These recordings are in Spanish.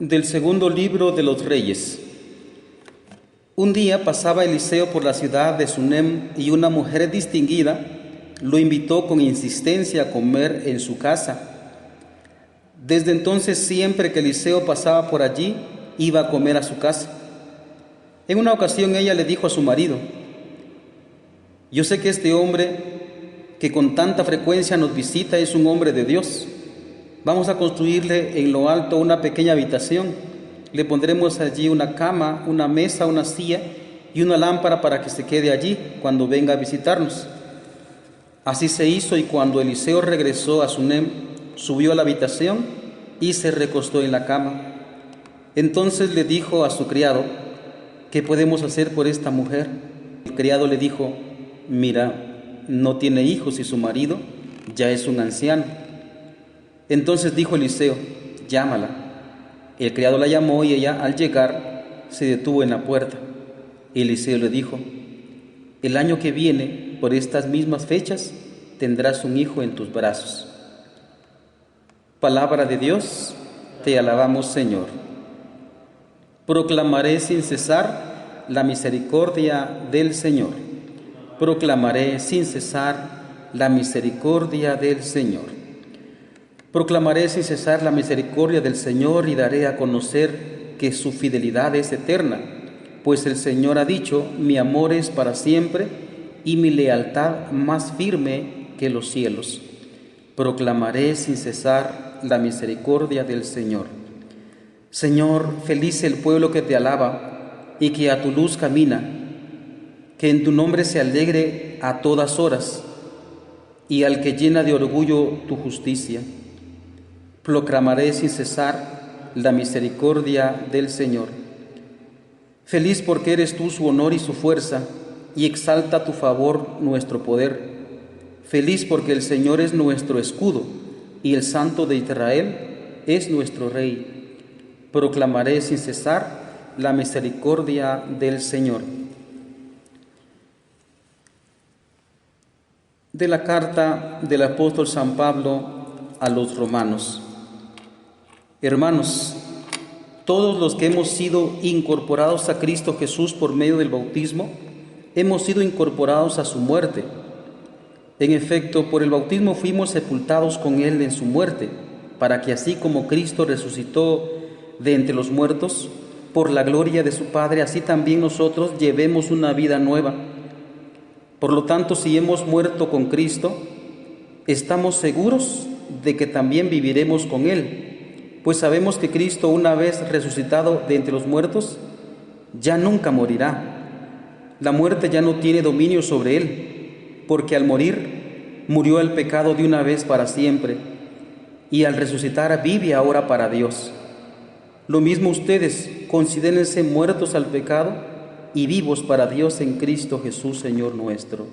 Del segundo libro de los Reyes. Un día pasaba Eliseo por la ciudad de Sunem y una mujer distinguida lo invitó con insistencia a comer en su casa. Desde entonces, siempre que Eliseo pasaba por allí, iba a comer a su casa. En una ocasión ella le dijo a su marido: «Yo sé que este hombre que con tanta frecuencia nos visita es un hombre de Dios. Vamos a construirle en lo alto una pequeña habitación. Le pondremos allí una cama, una mesa, una silla y una lámpara para que se quede allí cuando venga a visitarnos». Así se hizo, y cuando Eliseo regresó a Sunem, subió a la habitación y se recostó en la cama. Entonces le dijo a su criado: «¿Qué podemos hacer por esta mujer?». El criado le dijo: «Mira, no tiene hijos y su marido ya es un anciano». Entonces dijo Eliseo: «Llámala». El criado la llamó y ella, al llegar, se detuvo en la puerta. Eliseo le dijo: «El año que viene, por estas mismas fechas, tendrás un hijo en tus brazos». Palabra de Dios, te alabamos, Señor. Proclamaré sin cesar la misericordia del Señor. Proclamaré sin cesar la misericordia del Señor. Proclamaré sin cesar la misericordia del Señor y daré a conocer que su fidelidad es eterna, pues el Señor ha dicho: «Mi amor es para siempre y mi lealtad más firme que los cielos». Proclamaré sin cesar la misericordia del Señor. Señor, feliz el pueblo que te alaba y que a tu luz camina, que en tu nombre se alegre a todas horas, y al que llena de orgullo tu justicia. Proclamaré sin cesar la misericordia del Señor. Feliz porque eres tú su honor y su fuerza, y exalta tu favor nuestro poder. Feliz porque el Señor es nuestro escudo, y el Santo de Israel es nuestro Rey. Proclamaré sin cesar la misericordia del Señor. De la carta del apóstol San Pablo a los romanos. Hermanos, todos los que hemos sido incorporados a Cristo Jesús por medio del bautismo, hemos sido incorporados a su muerte. En efecto, por el bautismo fuimos sepultados con Él en su muerte, para que así como Cristo resucitó de entre los muertos, por la gloria de su Padre, así también nosotros llevemos una vida nueva. Por lo tanto, si hemos muerto con Cristo, estamos seguros de que también viviremos con Él, pues sabemos que Cristo, una vez resucitado de entre los muertos, ya nunca morirá. La muerte ya no tiene dominio sobre Él, porque al morir, murió el pecado de una vez para siempre, y al resucitar vive ahora para Dios. Lo mismo ustedes, considérense muertos al pecado y vivos para Dios en Cristo Jesús, Señor nuestro.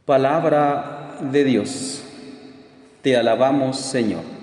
Palabra de Dios. Te alabamos, Señor.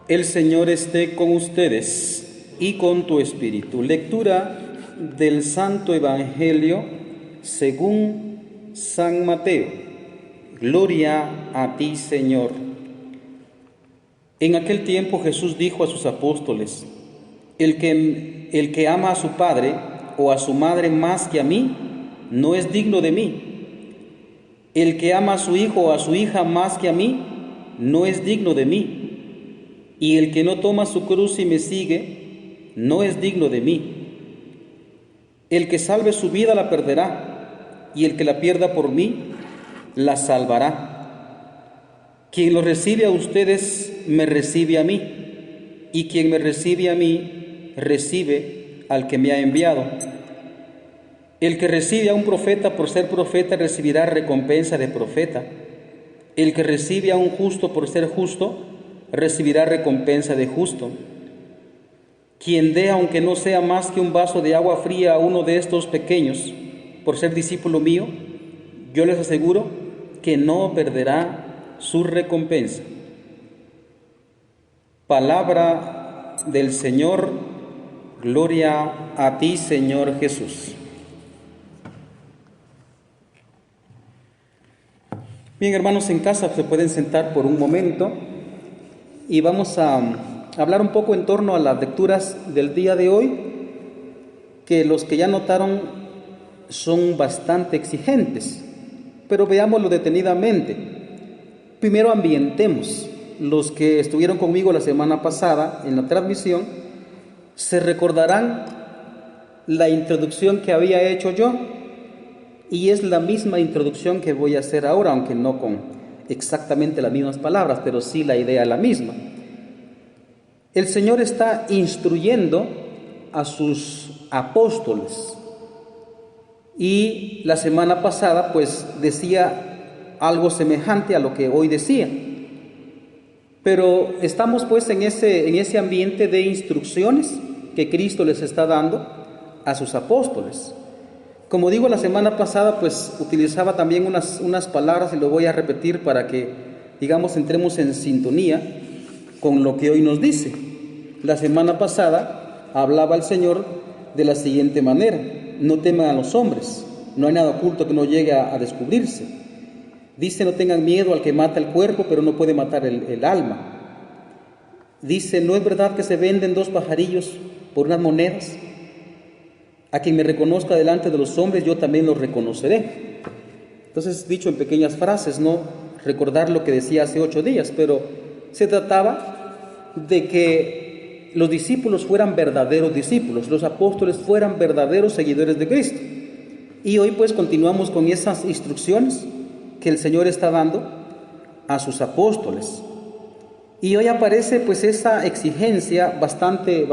El Señor esté con ustedes y con tu espíritu. Lectura del Santo Evangelio según San Mateo. Gloria a ti, Señor. En aquel tiempo Jesús dijo a sus apóstoles: el que ama a su padre o a su madre más que a mí, no es digno de mí. El que ama a su hijo o a su hija más que a mí, no es digno de mí. Y el que no toma su cruz y me sigue, no es digno de mí. El que salve su vida la perderá, y el que la pierda por mí, la salvará. Quien lo recibe a ustedes, me recibe a mí, y quien me recibe a mí, recibe al que me ha enviado. El que recibe a un profeta por ser profeta, recibirá recompensa de profeta. El que recibe a un justo por ser justo, recibirá recompensa de justo. Quien dé, aunque no sea más que un vaso de agua fría a uno de estos pequeños, por ser discípulo mío, yo les aseguro que no perderá su recompensa. Palabra del Señor, gloria a ti, Señor Jesús. Bien, hermanos, en casa se pueden sentar por un momento y vamos a hablar un poco en torno a las lecturas del día de hoy, que los que ya notaron son bastante exigentes, pero veámoslo detenidamente. Primero ambientemos. Los que estuvieron conmigo la semana pasada en la transmisión se recordarán la introducción que había hecho yo, y es la misma introducción que voy a hacer ahora, aunque no con exactamente las mismas palabras, pero sí la idea es la misma. El Señor está instruyendo a sus apóstoles, y la semana pasada pues decía algo semejante a lo que hoy decía. Pero estamos pues en ese ambiente de instrucciones que Cristo les está dando a sus apóstoles. Como digo, la semana pasada pues utilizaba también unas palabras, y lo voy a repetir para que, digamos, entremos en sintonía con lo que hoy nos dice. La semana pasada hablaba el Señor de la siguiente manera: no teman a los hombres, no hay nada oculto que no llegue a descubrirse. Dice, no tengan miedo al que mata el cuerpo, pero no puede matar el alma. Dice, ¿no es verdad que se venden 2 pajarillos por unas monedas? A quien me reconozca delante de los hombres, yo también lo reconoceré. Entonces, dicho en pequeñas frases, no recordar lo que decía hace 8 días, pero se trataba de que los discípulos fueran verdaderos discípulos, los apóstoles fueran verdaderos seguidores de Cristo. Y hoy pues continuamos con esas instrucciones que el Señor está dando a sus apóstoles. Y hoy aparece pues esa exigencia bastante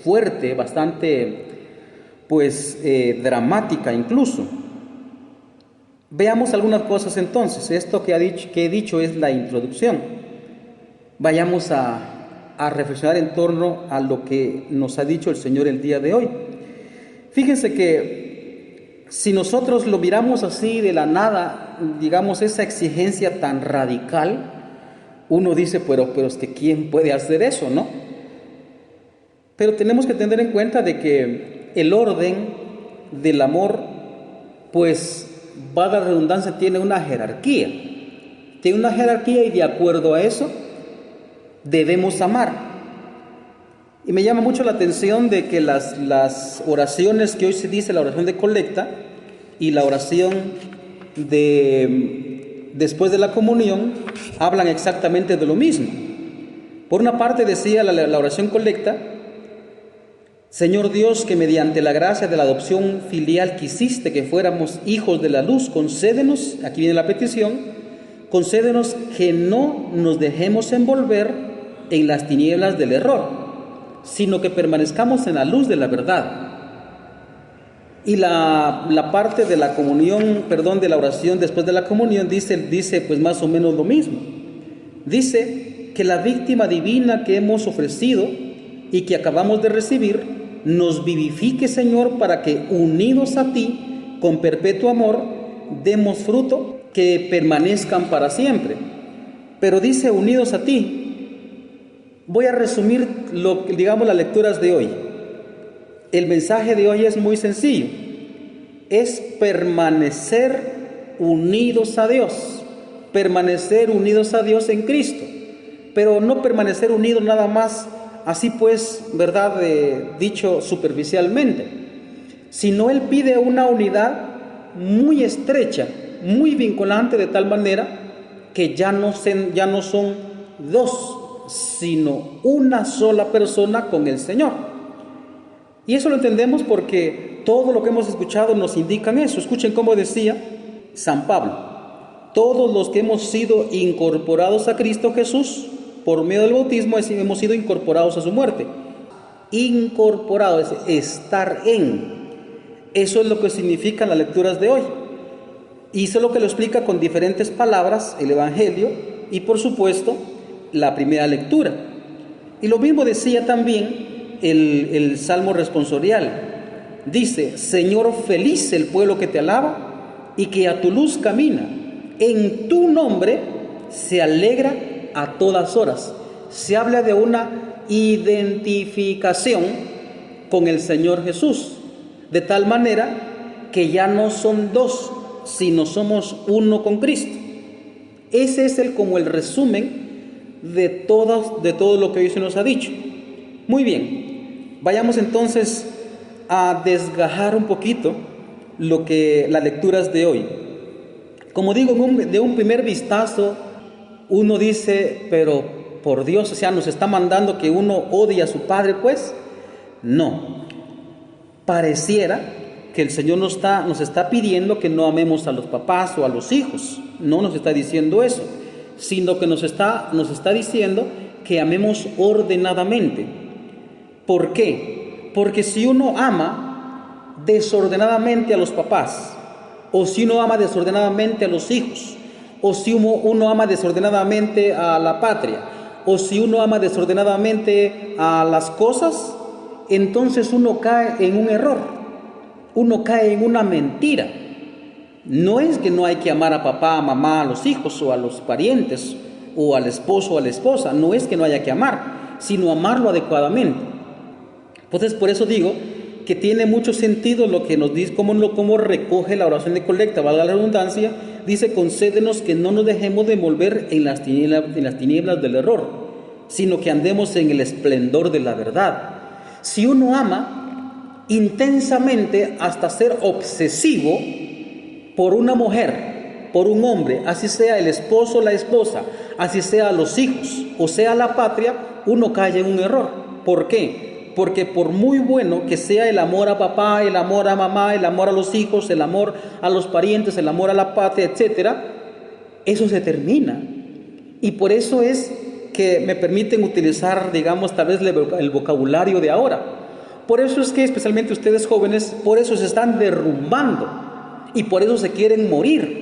fuerte, bastante pues dramática incluso. Veamos algunas cosas entonces. Esto que he dicho es la introducción. Vayamos a reflexionar en torno a lo que nos ha dicho el Señor el día de hoy. Fíjense que si nosotros lo miramos así de la nada, digamos, esa exigencia tan radical, uno dice, pero es que ¿quién puede hacer eso, no? Pero tenemos que tener en cuenta de que el orden del amor, pues, valga la redundancia, tiene una jerarquía. Tiene una jerarquía, y de acuerdo a eso debemos amar. Y me llama mucho la atención de que las oraciones que hoy se dice, la oración de colecta y la oración después de la comunión, hablan exactamente de lo mismo. Por una parte decía la oración colecta: Señor Dios, que mediante la gracia de la adopción filial quisiste que fuéramos hijos de la luz, concédenos, aquí viene la petición, concédenos que no nos dejemos envolver en las tinieblas del error, sino que permanezcamos en la luz de la verdad. Y la parte de la comunión, de la oración después de la comunión, dice pues más o menos lo mismo. Dice que la víctima divina que hemos ofrecido y que acabamos de recibir nos vivifique, Señor, para que unidos a ti con perpetuo amor demos fruto que permanezcan para siempre. Pero dice unidos a ti. Voy a resumir las lecturas de hoy. El mensaje de hoy es muy sencillo. Es permanecer unidos a Dios. Permanecer unidos a Dios en Cristo. Pero no permanecer unidos nada más, así pues, ¿verdad? Dicho superficialmente. Sino Él pide una unidad muy estrecha, muy vinculante, de tal manera que ya no son 2, sino una sola persona con el Señor. Y eso lo entendemos porque todo lo que hemos escuchado nos indican eso. Escuchen cómo decía San Pablo: todos los que hemos sido incorporados a Cristo Jesús por medio del bautismo hemos sido incorporados a su muerte. Incorporado es estar en. Eso es lo que significan las lecturas de hoy. Y eso es lo que lo explica con diferentes palabras el Evangelio y, por supuesto, la primera lectura. Y lo mismo decía también el salmo responsorial. Dice: Señor, feliz el pueblo que te alaba y que a tu luz camina. En tu nombre se alegra a todas horas. Se habla de una identificación con el Señor Jesús, de tal manera que ya no son dos, sino somos uno con Cristo. Ese es como el resumen de todo lo que hoy se nos ha dicho. Muy bien, vayamos entonces a desgajar un poquito las lecturas de hoy. Como digo, de un primer vistazo uno dice: pero por Dios, o sea, nos está mandando que uno odie a su padre. Pues no, pareciera que el Señor nos está pidiendo que no amemos a los papás o a los hijos. No nos está diciendo eso, sino que nos está diciendo que amemos ordenadamente. ¿Por qué? Porque si uno ama desordenadamente a los papás, o si uno ama desordenadamente a los hijos, o si uno ama desordenadamente a la patria, o si uno ama desordenadamente a las cosas, entonces uno cae en un error, uno cae en una mentira. No es que no hay que amar a papá, a mamá, a los hijos o a los parientes o al esposo o a la esposa. No es que no haya que amar, sino amarlo adecuadamente. Entonces, por eso digo que tiene mucho sentido lo que nos dice, cómo recoge la oración de colecta, valga la redundancia. Dice: concédenos que no nos dejemos de envolver en las tinieblas del error, sino que andemos en el esplendor de la verdad. Si uno ama intensamente hasta ser obsesivo por una mujer, por un hombre, así sea el esposo o la esposa, así sea los hijos o sea la patria, uno cae en un error. ¿Por qué? Porque por muy bueno que sea el amor a papá, el amor a mamá, el amor a los hijos, el amor a los parientes, el amor a la patria, etcétera, eso se termina. Y por eso es que me permiten utilizar, digamos, tal vez el vocabulario de ahora. Por eso es que especialmente ustedes jóvenes, por eso se están derrumbando y por eso se quieren morir.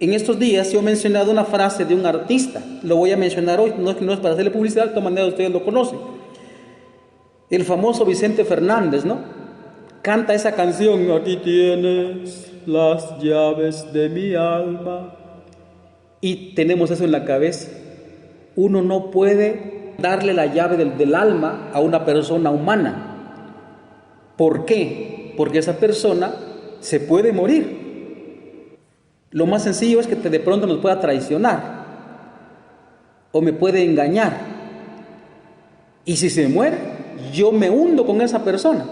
En estos días yo he mencionado una frase de un artista, lo voy a mencionar hoy, no es para hacerle publicidad, de todas maneras ustedes lo conocen. El famoso Vicente Fernández, ¿no? Canta esa canción: aquí tienes las llaves de mi alma. Y tenemos eso en la cabeza. Uno no puede darle la llave del alma a una persona humana. ¿Por qué? Porque esa persona se puede morir. Lo más sencillo es que de pronto nos pueda traicionar o me puede engañar. Y si se muere, yo me hundo con esa persona.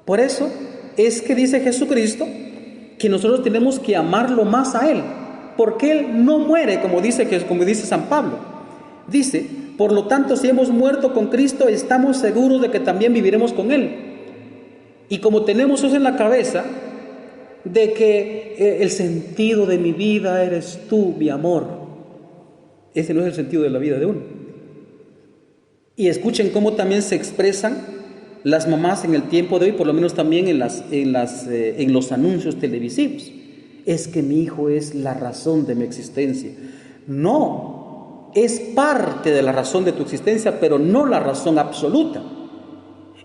Por eso es que dice Jesucristo que nosotros tenemos que amarlo más a Él, porque Él no muere, como dice San Pablo. Dice: por lo tanto, si hemos muerto con Cristo, estamos seguros de que también viviremos con Él. Y como tenemos eso en la cabeza, de que el sentido de mi vida eres tú, mi amor, ese no es el sentido de la vida de uno. Y escuchen cómo también se expresan las mamás en el tiempo de hoy, por lo menos también en los anuncios televisivos. Es que mi hijo es la razón de mi existencia. No, es parte de la razón de tu existencia, pero no la razón absoluta.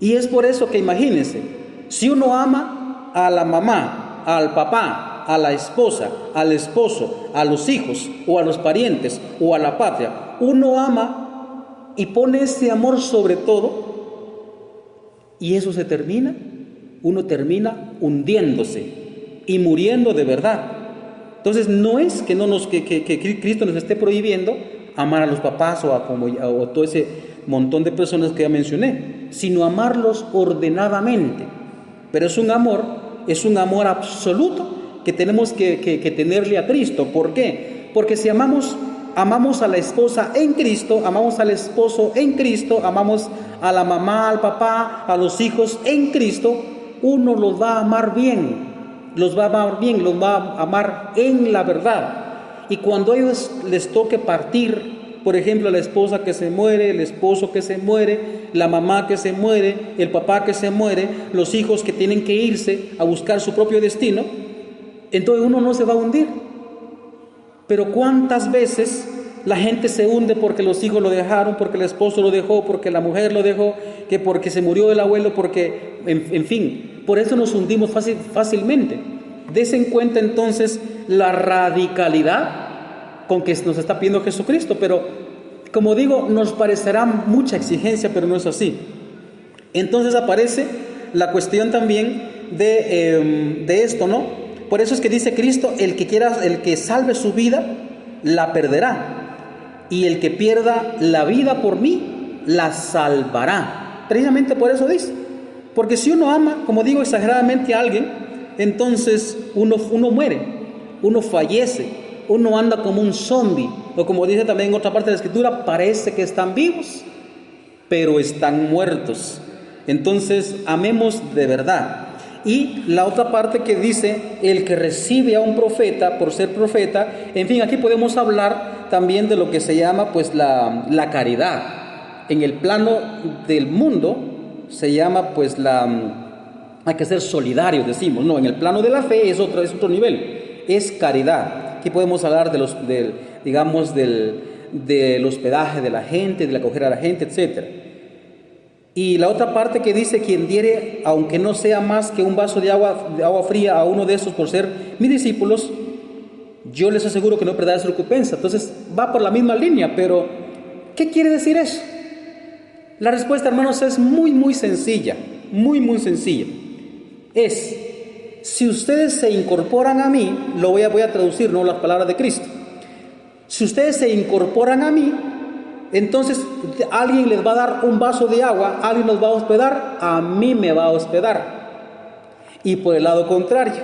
Y es por eso que imagínense, si uno ama a la mamá, al papá, a la esposa, al esposo, a los hijos o a los parientes o a la patria, uno ama y pone ese amor sobre todo, y eso se termina, uno termina hundiéndose y muriendo de verdad. Entonces no es que que Cristo nos esté prohibiendo amar a los papás o todo ese montón de personas que ya mencioné, sino amarlos ordenadamente. Pero es un amor absoluto que tenemos que tenerle a Cristo. ¿Por qué? Porque si amamos a la esposa en Cristo, amamos al esposo en Cristo, amamos a la mamá, al papá, a los hijos en Cristo, uno los va a amar bien, los va a amar en la verdad. Y cuando a ellos les toque partir, por ejemplo, la esposa que se muere, el esposo que se muere, la mamá que se muere, el papá que se muere, los hijos que tienen que irse a buscar su propio destino, entonces uno no se va a hundir. Pero ¿cuántas veces la gente se hunde porque los hijos lo dejaron, porque el esposo lo dejó, porque la mujer lo dejó, que porque se murió el abuelo, porque, en fin, por eso nos hundimos fácilmente. Des en cuenta entonces la radicalidad con que nos está pidiendo Jesucristo, pero como digo, nos parecerá mucha exigencia, pero no es así. Entonces aparece la cuestión también de esto, ¿no? Por eso es que dice Cristo, el que salve su vida, la perderá, y el que pierda la vida por mí, la salvará. Precisamente por eso dice, porque si uno ama, como digo, exageradamente a alguien, entonces uno muere, uno fallece, uno anda como un zombie, o como dice también en otra parte de la Escritura, parece que están vivos, pero están muertos. Entonces, amemos de verdad. Y la otra parte que dice, el que recibe a un profeta por ser profeta, en fin, aquí podemos hablar también de lo que se llama pues la caridad. En el plano del mundo se llama pues hay que ser solidarios, decimos, no, en el plano de la fe es otro nivel, es caridad. Aquí podemos hablar del hospedaje de la gente, del acoger a la gente, etc. Y la otra parte que dice, quien diere, aunque no sea más que un vaso de agua fría a uno de esos por ser mis discípulos, yo les aseguro que no perderá su recompensa. Entonces va por la misma línea, pero ¿qué quiere decir eso? La respuesta, hermanos, es muy sencilla, muy sencilla. Es, si ustedes se incorporan a mí, lo voy a traducir, no las palabras de Cristo. Si ustedes se incorporan a mí, entonces alguien les va a dar un vaso de agua, alguien los va a hospedar, a mí me va a hospedar. Y por el lado contrario,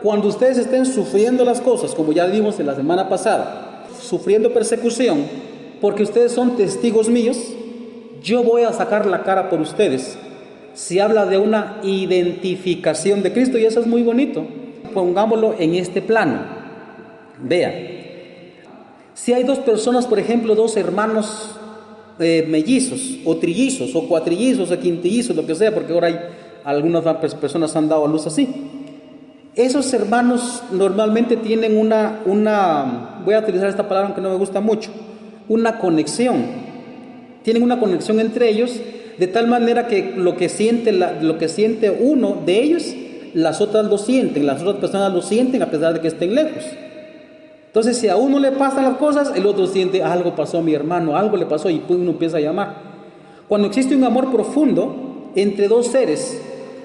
cuando ustedes estén sufriendo las cosas, como ya vimos en la semana pasada, sufriendo persecución, porque ustedes son testigos míos, yo voy a sacar la cara por ustedes. Se habla de una identificación de Cristo y eso es muy bonito. Pongámoslo en este plano. Vean. Si hay dos personas, por ejemplo, dos hermanos mellizos, o trillizos, o cuatrillizos, o quintillizos, lo que sea, porque ahora hay algunas personas han dado a luz así. Esos hermanos normalmente tienen voy a utilizar esta palabra aunque no me gusta mucho, una conexión. Tienen una conexión entre ellos, de tal manera que lo que siente uno de ellos, las otras lo sienten, las otras personas lo sienten a pesar de que estén lejos. Entonces, si a uno le pasan las cosas, el otro siente, algo pasó a mi hermano, algo le pasó, y uno empieza a llamar. Cuando existe un amor profundo entre dos seres,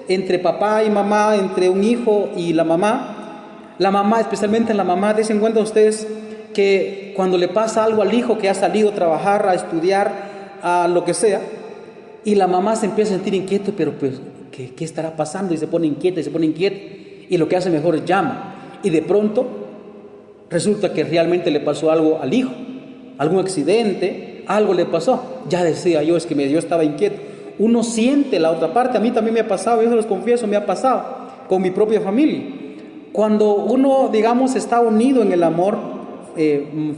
entre papá y mamá, entre un hijo y la mamá, especialmente la mamá, den en cuenta ustedes que cuando le pasa algo al hijo que ha salido a trabajar, a estudiar, a lo que sea, y la mamá se empieza a sentir inquieto, pero pues, ¿qué estará pasando? Y se pone inquieta, y lo que hace mejor es llama, y de pronto resulta que realmente le pasó algo al hijo, algún accidente, algo le pasó. Ya decía yo, yo estaba inquieto. Uno siente la otra parte, a mí también me ha pasado, yo se los confieso, me ha pasado con mi propia familia. Cuando uno, digamos, está unido en el amor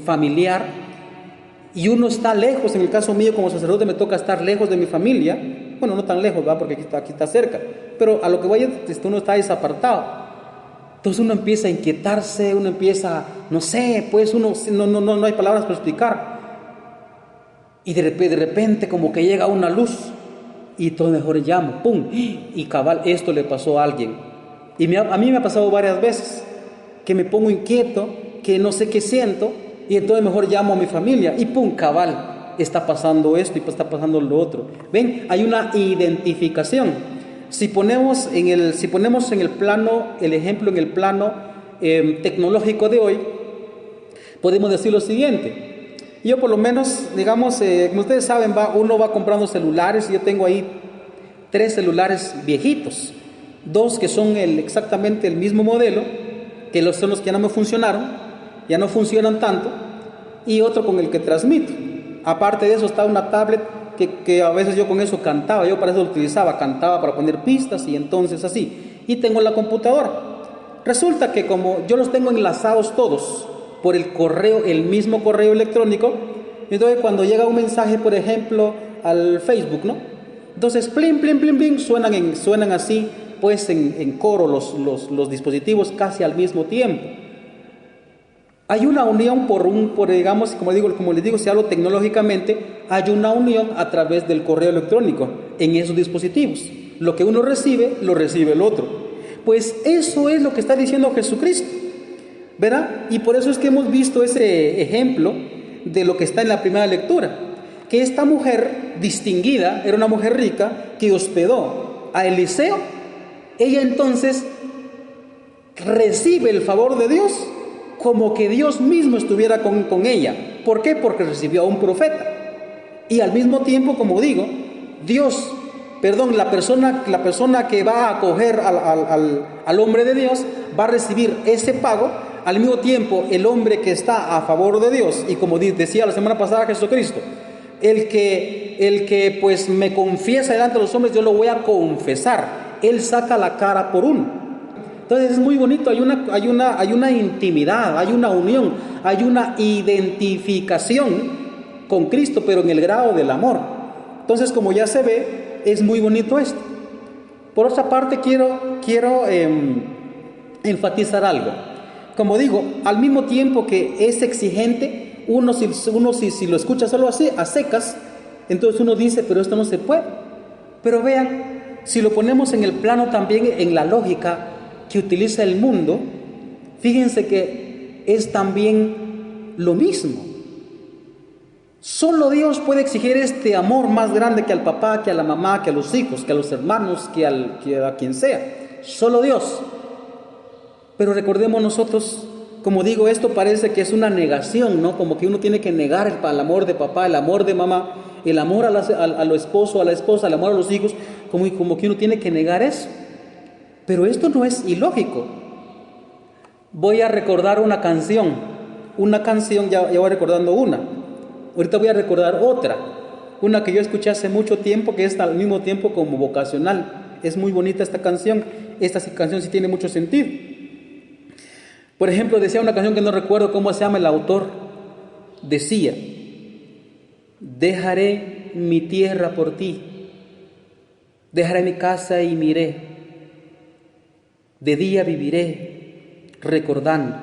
familiar y uno está lejos, en el caso mío como sacerdote me toca estar lejos de mi familia, bueno, no tan lejos, ¿verdad? Porque aquí está cerca, pero a lo que vaya, uno está desapartado. Entonces uno empieza a inquietarse, uno empieza, no sé, pues no hay palabras para explicar. Y de repente como que llega una luz y todo mejor llamo, ¡pum! Y cabal, esto le pasó a alguien. Y a mí me ha pasado varias veces, que me pongo inquieto, que no sé qué siento, y entonces mejor llamo a mi familia y ¡pum! Cabal, está pasando esto y pues está pasando lo otro. ¿Ven? Hay una identificación. Si ponemos en el plano, el ejemplo en el plano tecnológico de hoy, podemos decir lo siguiente. Yo por lo menos, digamos, como ustedes saben, uno va comprando celulares y yo tengo ahí 3 celulares viejitos. 2 que son exactamente el mismo modelo, que son los que ya no me funcionaron, ya no funcionan tanto, y otro con el que transmito. Aparte de eso está una tablet que a veces yo con eso cantaba, yo para eso lo utilizaba, cantaba para poner pistas y entonces así. Y tengo la computadora. Resulta que como yo los tengo enlazados todos por el mismo correo electrónico, entonces cuando llega un mensaje, por ejemplo, al Facebook, ¿no? Entonces, plin, plin, plin, plin, suenan así, pues en coro los dispositivos casi al mismo tiempo. Hay una unión digamos, como les digo, si hablo tecnológicamente, hay una unión a través del correo electrónico en esos dispositivos. Lo que uno recibe, lo recibe el otro. Pues eso es lo que está diciendo Jesucristo, ¿verdad? Y por eso es que hemos visto ese ejemplo de lo que está en la primera lectura, que esta mujer distinguida, era una mujer rica, que hospedó a Eliseo. Ella entonces recibe el favor de Dios como que Dios mismo estuviera con ella. ¿Por qué? Porque recibió a un profeta. Y al mismo tiempo, como digo, la persona que va a acoger al hombre de Dios va a recibir ese pago. Al mismo tiempo, el hombre que está a favor de Dios, y como decía la semana pasada Jesucristo, el que pues me confiesa delante de los hombres, yo lo voy a confesar. Él saca la cara por uno. Entonces es muy bonito, hay una intimidad, hay una unión, hay una identificación con Cristo, pero en el grado del amor. Entonces, como ya se ve, es muy bonito esto. Por otra parte, quiero enfatizar algo. Como digo, al mismo tiempo que es exigente, uno si lo escucha solo así, a secas, entonces uno dice, pero esto no se puede. Pero vean, si lo ponemos en el plano también, en la lógica que utiliza el mundo, fíjense que es también lo mismo. Solo Dios puede exigir este amor más grande que al papá, que a la mamá, que a los hijos, que a los hermanos, que a quien sea. Solo Dios. Pero recordemos nosotros, como digo, esto parece que es una negación, ¿no? Como que uno tiene que negar el amor de papá, el amor de mamá, el amor al esposo, a la esposa, el amor a los hijos, como que uno tiene que negar eso. Pero esto no es ilógico. Voy a recordar una canción, ya voy recordando una. Ahorita voy a recordar otra, una que yo escuché hace mucho tiempo, que es al mismo tiempo como vocacional. Es muy bonita esta canción sí tiene mucho sentido. Por ejemplo, decía una canción que no recuerdo cómo se llama el autor, decía: dejaré mi tierra por ti, dejaré mi casa y me iré. De día viviré recordando.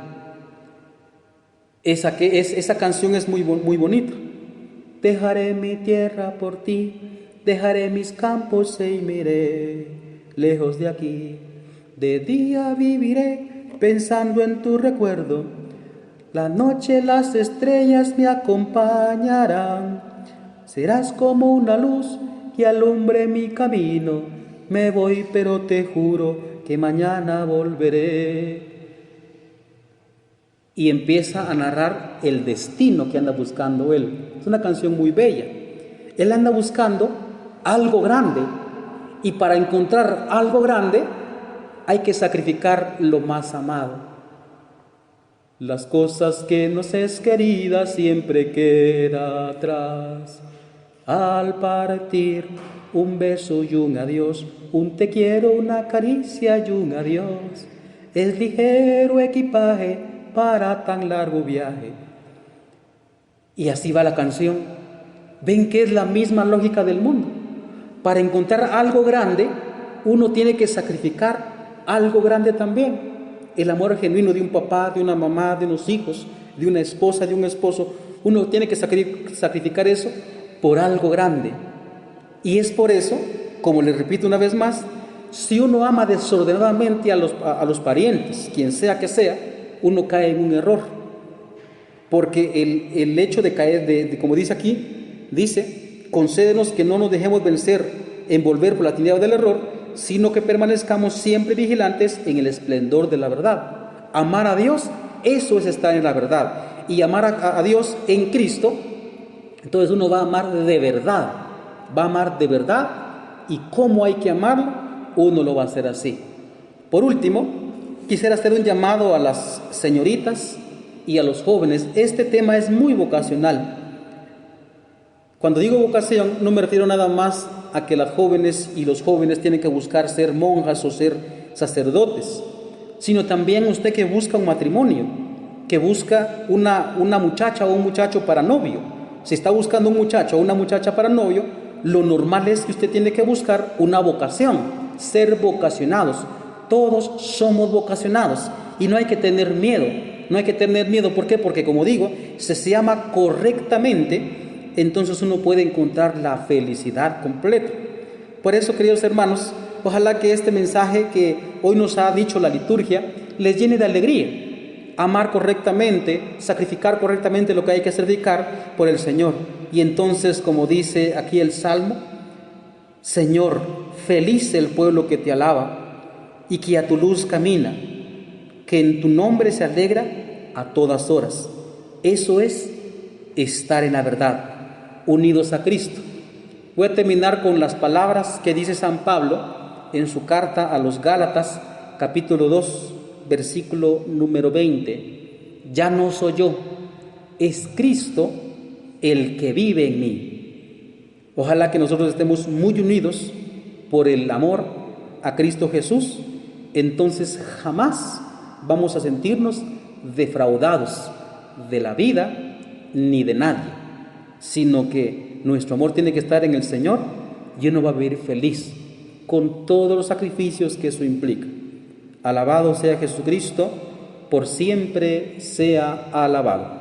Esa canción es muy bonita. Dejaré mi tierra por ti, dejaré mis campos y me iré lejos de aquí. De día viviré pensando en tu recuerdo. La noche las estrellas me acompañarán. Serás como una luz que alumbre mi camino. Me voy, pero te juro que mañana volveré. Y empieza a narrar el destino que anda buscando él. Es una canción muy bella. Él anda buscando algo grande, y para encontrar algo grande hay que sacrificar lo más amado. Las cosas que nos es querida siempre queda atrás. Al partir, un beso y un adiós, un te quiero, una caricia y un adiós. Es ligero equipaje para tan largo viaje. Y así va la canción. Ven que es la misma lógica del mundo. Para encontrar algo grande, uno tiene que sacrificar algo grande también. El amor genuino de un papá, de una mamá, de unos hijos, de una esposa, de un esposo, uno tiene que sacrificar eso por algo grande. Y es por eso, como les repito una vez más, si uno ama desordenadamente a los parientes, quien sea que sea, uno cae en un error. Porque el hecho de caer, como dice aquí, dice: concédenos que no nos dejemos envolver por la tiniebla del error, sino que permanezcamos siempre vigilantes en el esplendor de la verdad. Amar a Dios, eso es estar en la verdad. Y amar a Dios en Cristo, entonces uno va a amar de verdad. Va a amar de verdad. ¿Y cómo hay que amarlo? Uno lo va a hacer así. Por último, quisiera hacer un llamado a las señoritas y a los jóvenes. Este tema es muy vocacional. Cuando digo vocación, no me refiero nada más a que las jóvenes y los jóvenes tienen que buscar ser monjas o ser sacerdotes, sino también usted que busca un matrimonio, que busca una muchacha o un muchacho para novio. Si está buscando un muchacho o una muchacha para novio, lo normal es que usted tiene que buscar una vocación, ser vocacionados. Todos somos vocacionados y no hay que tener miedo. no hay que tener miedo. ¿Por qué? Porque como digo, si se ama correctamente, entonces uno puede encontrar la felicidad completa. Por eso, queridos hermanos, ojalá que este mensaje que hoy nos ha dicho la liturgia les llene de alegría. Amar correctamente, sacrificar correctamente lo que hay que sacrificar por el Señor. Y entonces, como dice aquí el Salmo, Señor, feliz el pueblo que te alaba y que a tu luz camina, que en tu nombre se alegra a todas horas. Eso es estar en la verdad, unidos a Cristo. Voy a terminar con las palabras que dice San Pablo en su carta a los Gálatas, capítulo 2, versículo número 20. Ya no soy yo, es Cristo el que vive en mí. Ojalá que nosotros estemos muy unidos por el amor a Cristo Jesús, entonces jamás vamos a sentirnos defraudados de la vida ni de nadie, sino que nuestro amor tiene que estar en el Señor y uno va a vivir feliz con todos los sacrificios que eso implica. Alabado sea Jesucristo, por siempre sea alabado.